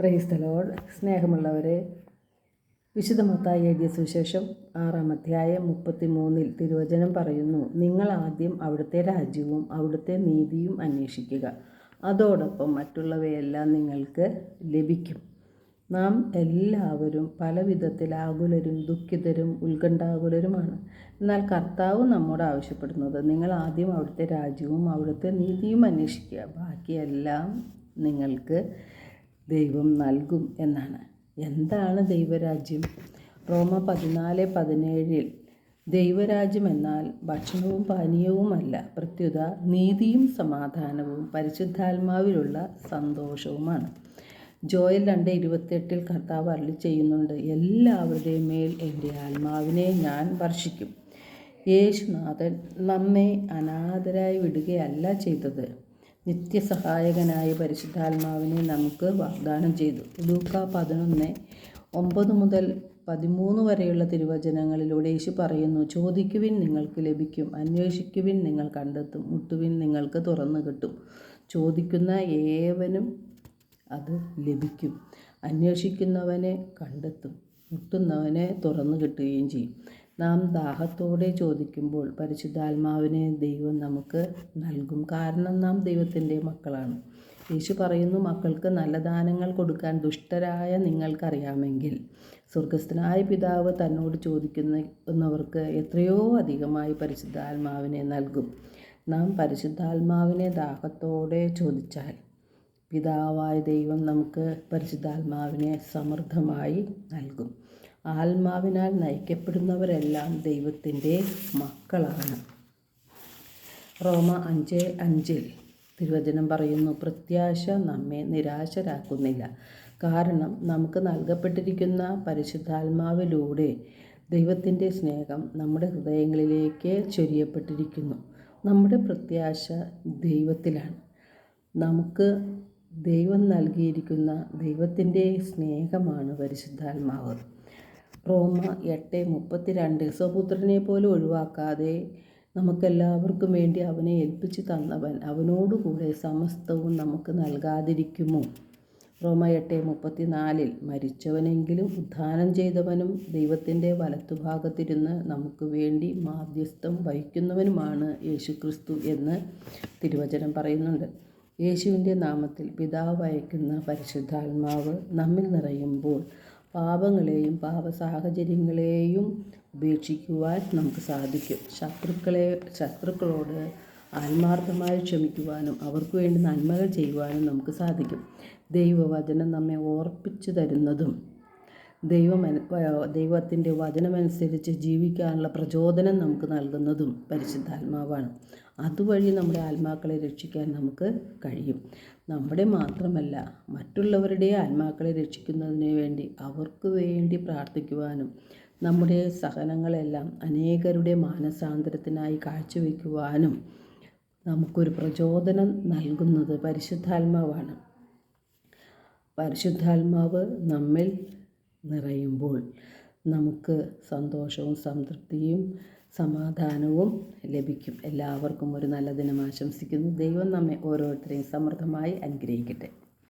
Praise the Lord. സ്നേഹമുള്ളവരെ, വിശുദ്ധ മത്തായി എഴുതിയ സുവിശേഷം 6-ാം അധ്യായം 33 തിരുവചനം പറയുന്നു, നിങ്ങൾ ആദ്യം അവിടുത്തെ രാജ്യവും അവിടുത്തെ നീതിയും അന്വേഷിക്കുക, അതോടൊപ്പം മറ്റുള്ളവയെല്ലാം നിങ്ങൾക്ക് ലഭിക്കും. നാം എല്ലാവരും പല വിധത്തിൽ ആകുലരും ദുഃഖിതരും ഉത്കണ്ഠാകുലരുമാണ്. എന്നാൽ കർത്താവ് നമ്മോട് ആവശ്യപ്പെടുന്നത്, നിങ്ങൾ ആദ്യം അവിടുത്തെ രാജ്യവും അവിടുത്തെ നീതിയും അന്വേഷിക്കുക, ബാക്കിയെല്ലാം നിങ്ങൾക്ക് ദൈവം നൽകും എന്നാണ്. എന്താണ് ദൈവരാജ്യം? റോമ 14:17 ദൈവരാജ്യം എന്നാൽ ഭക്ഷണവും പാനീയവുമല്ല, പ്രത്യുത നീതിയും സമാധാനവും പരിശുദ്ധാത്മാവിലുള്ള സന്തോഷവുമാണ്. ജോയൽ 2:28 കർത്താവ് അരുളി ചെയ്യുന്നുണ്ട്, എല്ലാവരുടെയും മേൽ എൻ്റെ ആത്മാവിനെ ഞാൻ വർഷിക്കും. യേശുനാഥൻ നമ്മെ അനാഥരായി വിടുകയല്ല ചെയ്തത്, നിത്യസഹായകനായ പരിശുദ്ധാത്മാവിനെ നമുക്ക് വാഗ്ദാനം ചെയ്തു. ലൂക്ക 11:9-13 വരെയുള്ള തിരുവചനങ്ങളിലൂടെ യേശു പറയുന്നു, ചോദിക്കുവിൻ നിങ്ങൾക്ക് ലഭിക്കും, അന്വേഷിക്കുവിൻ നിങ്ങൾ കണ്ടെത്തും, മുട്ടുവിൻ നിങ്ങൾക്ക് തുറന്നു കിട്ടും. ചോദിക്കുന്ന ഏവനും അത് ലഭിക്കും, അന്വേഷിക്കുന്നവനെ കണ്ടെത്തും, മുട്ടുന്നവനെ തുറന്നു കിട്ടുകയും ചെയ്യും. നാം ദാഹത്തോടെ ചോദിക്കുമ്പോൾ പരിശുദ്ധാത്മാവിനെ ദൈവം നമുക്ക് നൽകും. കാരണം നാം ദൈവത്തിൻ്റെ മക്കളാണ്. യേശു പറയുന്നു, മക്കൾക്ക് നല്ല ദാനങ്ങൾ കൊടുക്കാൻ ദുഷ്ടരായ നിങ്ങൾക്കറിയാമെങ്കിൽ സ്വർഗസ്ഥനായ പിതാവ് തന്നോട് ചോദിക്കുന്നവർക്ക് എത്രയോ അധികമായി പരിശുദ്ധാത്മാവിനെ നൽകും. നാം പരിശുദ്ധാത്മാവിനെ ദാഹത്തോടെ ചോദിച്ചാൽ പിതാവായ ദൈവം നമുക്ക് പരിശുദ്ധാത്മാവിനെ സമൃദ്ധമായി നൽകും. ആത്മാവിനാൽ നയിക്കപ്പെടുന്നവരെല്ലാം ദൈവത്തിൻ്റെ മക്കളാണ്. റോമ 5:5 തിരുവചനം പറയുന്നു, പ്രത്യാശ നമ്മെ നിരാശരാക്കുന്നില്ല, കാരണം നമുക്ക് നൽകപ്പെട്ടിരിക്കുന്ന പരിശുദ്ധാത്മാവിലൂടെ ദൈവത്തിൻ്റെ സ്നേഹം നമ്മുടെ ഹൃദയങ്ങളിലേക്ക് ചൊരിയപ്പെട്ടിരിക്കുന്നു. നമ്മുടെ പ്രത്യാശ ദൈവത്തിലാണ്. നമുക്ക് ദൈവം നൽകിയിരിക്കുന്ന ദൈവത്തിൻ്റെ സ്നേഹമാണ് പരിശുദ്ധാത്മാവ്. റോമ 8:32 സ്വപുത്രനെ പോലെ ഒഴിവാക്കാതെ നമുക്കെല്ലാവർക്കും വേണ്ടി അവനെ ഏൽപ്പിച്ചു തന്നവൻ അവനോടുകൂടെ സമസ്തവും നമുക്ക് നൽകാതിരിക്കുമോ? റോമ 8:34 മരിച്ചവനെങ്കിലും ഉത്ഥാനം ചെയ്തവനും ദൈവത്തിൻ്റെ വലത്തുഭാഗത്തിരുന്ന് നമുക്ക് വേണ്ടി മാധ്യസ്ഥം വഹിക്കുന്നവനുമാണ് യേശുക്രിസ്തു എന്ന് തിരുവചനം പറയുന്നുണ്ട്. യേശുവിൻ്റെ നാമത്തിൽ പിതാവ് അയക്കുന്ന പരിശുദ്ധാത്മാവ് നമ്മിൽ നിറയുമ്പോൾ പാപങ്ങളെയും പാപസാഹചര്യങ്ങളെയും ഉപേക്ഷിക്കുവാൻ നമുക്ക് സാധിക്കും. ശത്രുക്കളോട് ആത്മാർത്ഥമായി ക്ഷമിക്കുവാനും അവർക്ക് വേണ്ടി നന്മകൾ ചെയ്യുവാനും നമുക്ക് സാധിക്കും. ദൈവവചനം നമ്മെ ഓർപ്പിച്ചു തരുന്നതും ദൈവത്തിൻ്റെ വചനമനുസരിച്ച് ജീവിക്കാനുള്ള പ്രചോദനം നമുക്ക് നൽകുന്നതും പരിശുദ്ധാത്മാവാണ്. അതുവഴി നമ്മുടെ ആത്മാക്കളെ രക്ഷിക്കാൻ നമുക്ക് കഴിയും. നമ്മുടെ മാത്രമല്ല, മറ്റുള്ളവരുടെ ആത്മാക്കളെ രക്ഷിക്കുന്നതിന് വേണ്ടി അവർക്ക് വേണ്ടി പ്രാർത്ഥിക്കുവാനും നമ്മുടെ സഹനങ്ങളെല്ലാം അനേകരുടെ മാനസാന്തരത്തിനായി കാഴ്ചവെക്കുവാനും നമുക്കൊരു പ്രചോദനം നൽകുന്നത് പരിശുദ്ധാത്മാവാണ്. പരിശുദ്ധാത്മാവ് നമ്മിൽ നിറയുമ്പോൾ നമുക്ക് സന്തോഷവും സംതൃപ്തിയും സമാധാനവും ലഭിക്കും. എല്ലാവർക്കും ഒരു നല്ല ദിനം ആശംസിക്കുന്നു. ദൈവം നമ്മെ ഓരോരുത്തരെയും സമൃദ്ധമായി അനുഗ്രഹിക്കട്ടെ.